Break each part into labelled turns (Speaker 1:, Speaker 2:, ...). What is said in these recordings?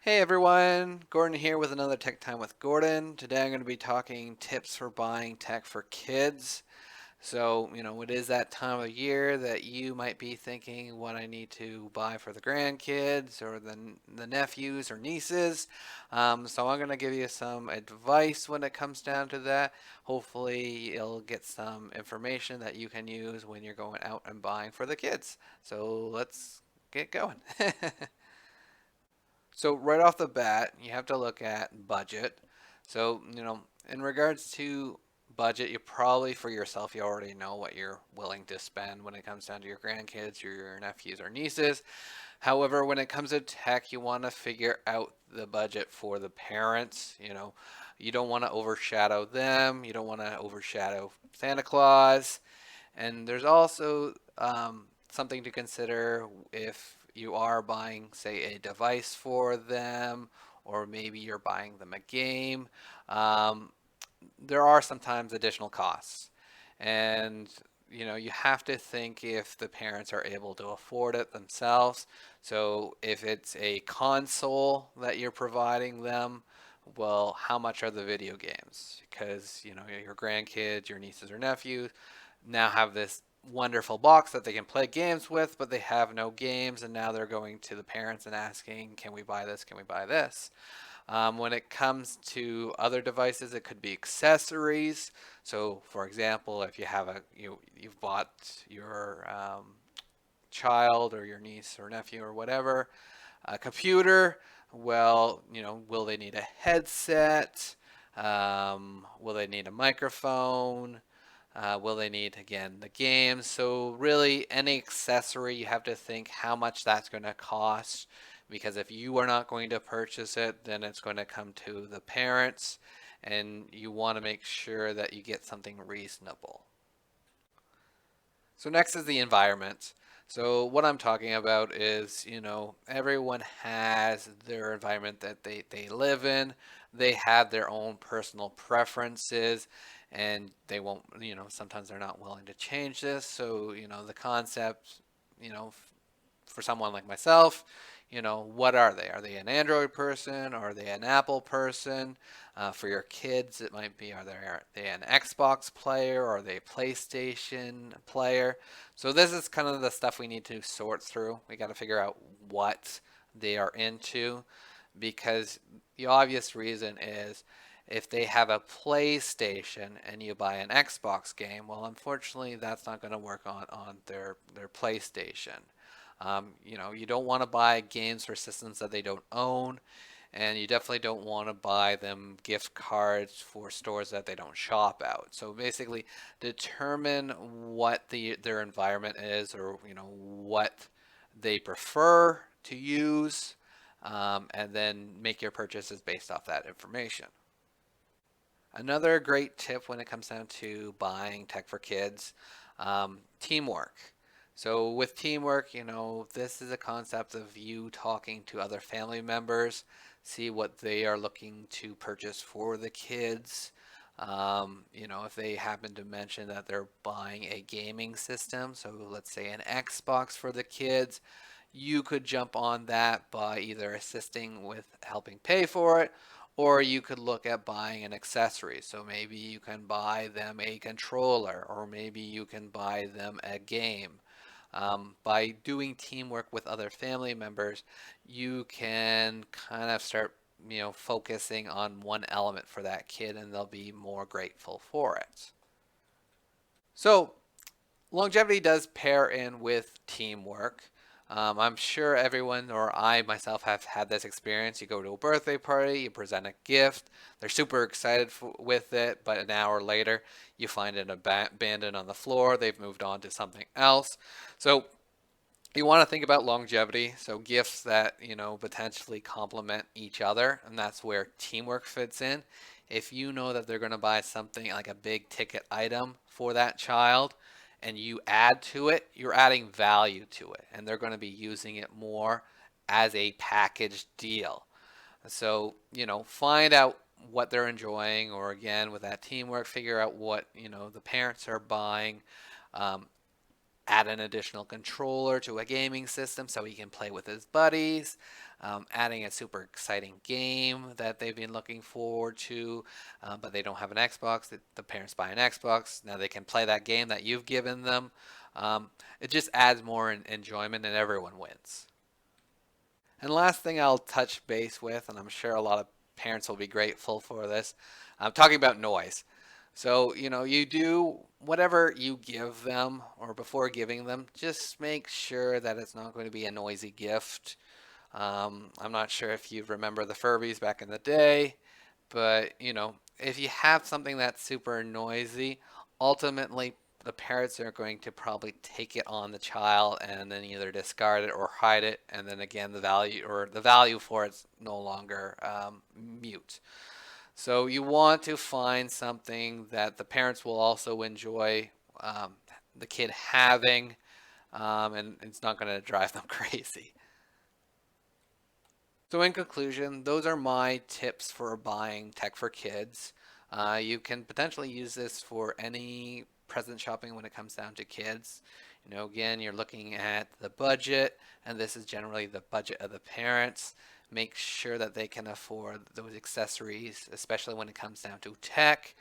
Speaker 1: Hey everyone, Gordon here with another Tech Time with Gordon. Today I'm going to be talking tips for buying tech for kids. It is that time of year that you might be thinking what I need to buy for the grandkids or the nephews or nieces. So I'm going to give you some advice when it comes down to that. Hopefully you'll get some information that you can use when you're going out and buying for the kids. So let's get going. So right off the bat, you have to look at budget. In regards to budget, you probably for yourself, you already know what you're willing to spend when it comes down to your grandkids, your nephews or nieces. However, when it comes to tech, you want to figure out the budget for the parents. You don't want to overshadow them. You don't want to overshadow Santa Claus. And there's also something to consider if you are buying, say, a device for them, or maybe you're buying them a game. Um, there are sometimes additional costs. And you have to think if the parents are able to afford it themselves. So if it's a console that you're providing them, well, how much are the video games? Because, your grandkids, your nieces or nephews now have this wonderful box that they can play games with, but they have no games, and now they're going to the parents and asking, "Can we buy this? Can we buy this?" When it comes to other devices, it could be accessories. So, for example, if you have you've bought your child or your niece or nephew or whatever a computer, well, will they need a headset? Will they need a microphone? Will they need, again, the games? So really, any accessory, you have to think how much that's going to cost, because if you are not going to purchase it, then it's going to come to the parents, and you want to make sure that you get something reasonable. So next is the environment. So what I'm talking about is, everyone has their environment that they live in. They have their own personal preferences, and they won't, sometimes they're not willing to change this. So, the concept, you know, for someone like myself, what are they? Are they an Android person? Are they an Apple person? For your kids, it might be, are they an Xbox player? Or are they a PlayStation player? So this is kind of the stuff we need to sort through. We got to figure out what they are into, because the obvious reason is if they have a PlayStation and you buy an Xbox game, well, unfortunately, that's not going to work on their PlayStation. You don't want to buy games for systems that they don't own, and you definitely don't want to buy them gift cards for stores that they don't shop out. So basically, determine what their environment is, or what they prefer to use, and then make your purchases based off that information. Another great tip when it comes down to buying tech for kids, teamwork. So with teamwork, this is a concept of you talking to other family members, see what they are looking to purchase for the kids. If they happen to mention that they're buying a gaming system, so let's say an Xbox for the kids, you could jump on that by either assisting with helping pay for it, or you could look at buying an accessory. So maybe you can buy them a controller, or maybe you can buy them a game. By doing teamwork with other family members, you can kind of start, focusing on one element for that kid, and they'll be more grateful for it. So longevity does pair in with teamwork. I'm sure everyone, or I myself, have had this experience. You go to a birthday party, you present a gift, they're super excited with it, but an hour later, you find it abandoned on the floor. They've moved on to something else. So you want to think about longevity. So gifts that, potentially complement each other, and that's where teamwork fits in. If you know that they're going to buy something like a big ticket item for that child, and you add to it, you're adding value to it, and they're going to be using it more as a package deal. So, find out what they're enjoying, or again, with that teamwork, figure out what, the parents are buying. Um, add an additional controller to a gaming system so he can play with his buddies, adding a super exciting game that they've been looking forward to, but they don't have an Xbox. The parents buy an Xbox. Now they can play that game that you've given them. It just adds more enjoyment and everyone wins. And last thing I'll touch base with, and I'm sure a lot of parents will be grateful for this, I'm talking about noise. So, you do whatever you give them or before giving them, just make sure that it's not going to be a noisy gift. I'm not sure if you remember the Furbies back in the day, but if you have something that's super noisy, ultimately the parents are going to probably take it on the child and then either discard it or hide it, and then again the value for it's no longer mute. So you want to find something that the parents will also enjoy um, the kid having, and it's not going to drive them crazy. So in conclusion, those are my tips for buying tech for kids. You can potentially use this for any present shopping when it comes down to kids. Again, you're looking at the budget, and this is generally the budget of the parents. Make sure that they can afford those accessories, especially when it comes down to tech.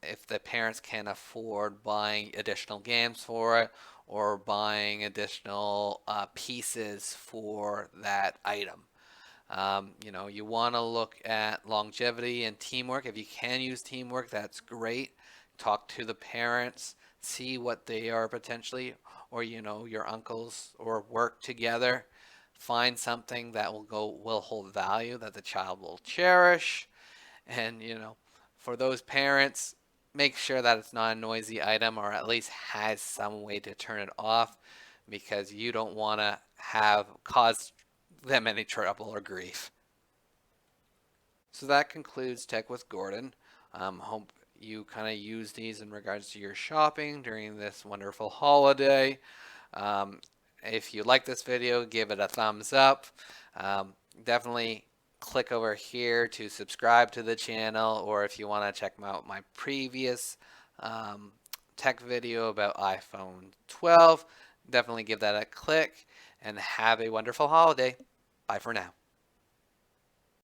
Speaker 1: If the parents can afford buying additional games for it or buying additional pieces for that item. You want to look at longevity and teamwork. If you can use teamwork, that's great. Talk to the parents, see what they are potentially, or your uncles, or work together. Find something that will hold value that the child will cherish, and for those parents, make sure that it's not a noisy item or at least has some way to turn it off because you don't want to have cause them any trouble or grief. So that concludes Tech with Gordon. Hope you kind of use these in regards to your shopping during this wonderful holiday. Um, if you like this video, give it a thumbs up. Um, Definitely click over here to subscribe to the channel, or if you want to check out my previous um, tech video about iPhone 12, definitely give that a click and have a wonderful holiday. Bye for now.